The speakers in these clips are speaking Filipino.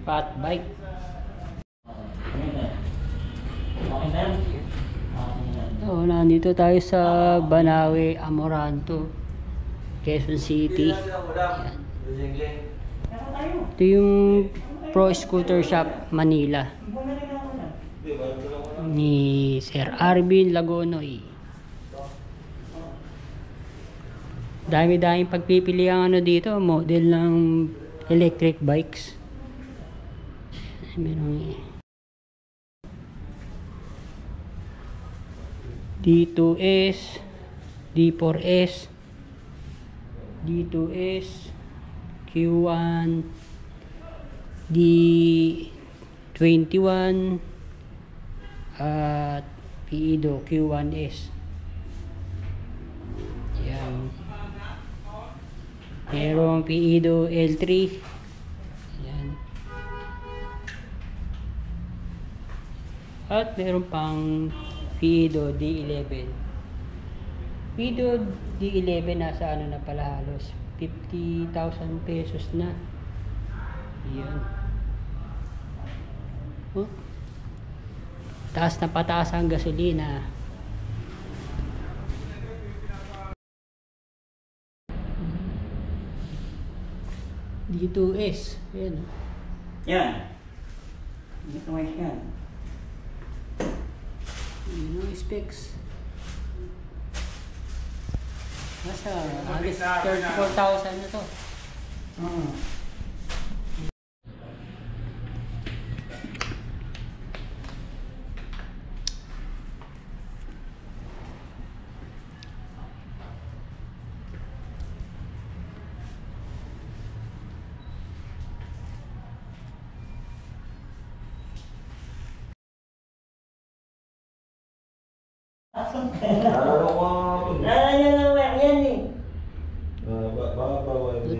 Fat bike. So, nandito tayo sa Banawe, Amoranto, Quezon City. Ayan. Ito yung Pro Scooter Shop Manila ni Sir Arvin Lagonoy. Dami-daming pagpipili ang ano dito, model ng electric bikes. Meron D2S, D4S, D2S, Q1, D21 at Pido Q1S. Yan. Merong Pido L3. Yan. At meron pang Pido D11. Pido D11 nasa ano na pala, halos 50,000 pesos na. Yan. Oh. Taas na pataas ang gasolina. D2S. Ayan. Yan. D2S yan. Yun ang specs. Nasa halos 34,000 na to.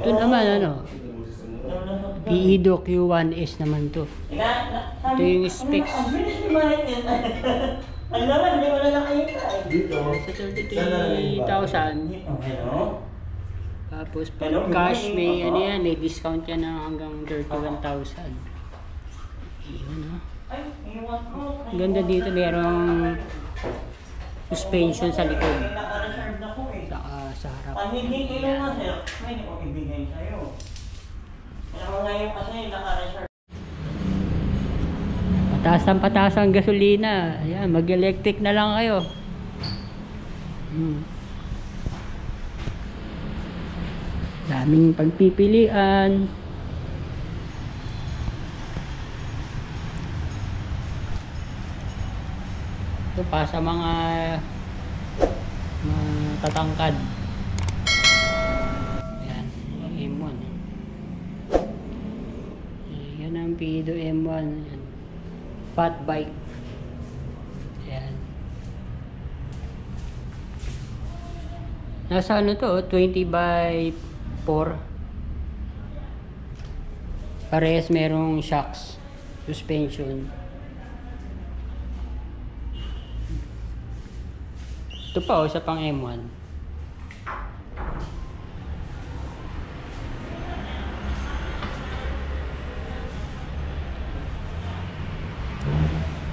Ito naman ano, Pido Q1S naman to. Ito yung specs. Sa 33,000. Tapos pag cash may ano yan, may discount yan na hanggang 31,000. Yun o. Ganda dito, merong suspension sa likod. Sa harap. Pag hindi inuman sir, may hindi ko ibigay sa'yo. Kaya ngayon kasi naka-reserve. Pataas ang gasolina. Ayan, mag-electric na lang kayo. Daming pagpipilian. Ito pa sa mga tatangkad. Ayan, M1. Yan ang Pido M1. Ayan. Fat bike. Ayan. Nasa ano to? 20 by 4. Parehas merong shocks. Suspension. Ito pa sa pang M1.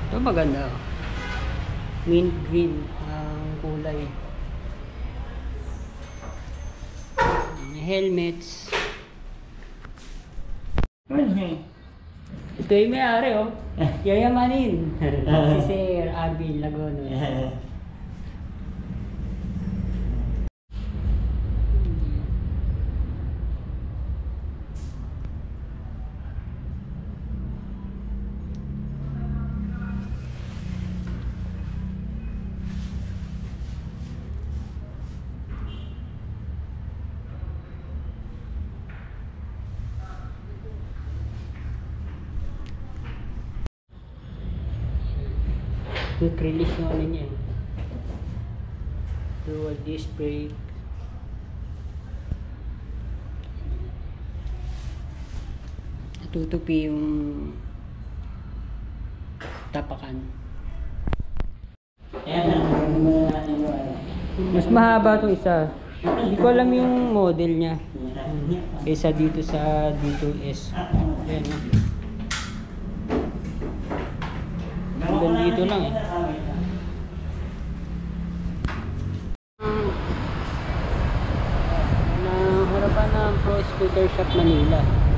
Ito maganda. Mint green ang kulay. Helmets. Ito yung may-ari oh. Yayamanin. Si Sir Arvin Lagonoy. Quick release ng ano niya. Dual disc brake. tutupi yung tapakan. Kaya na, muna natin yung ano. Mas mahaba itong isa. Hindi ko alam yung model niya. Kaysa dito sa D2S. Ayan, no? Hanggang dito lang eh. Na harapan ng Pro Scooter Shop Manila.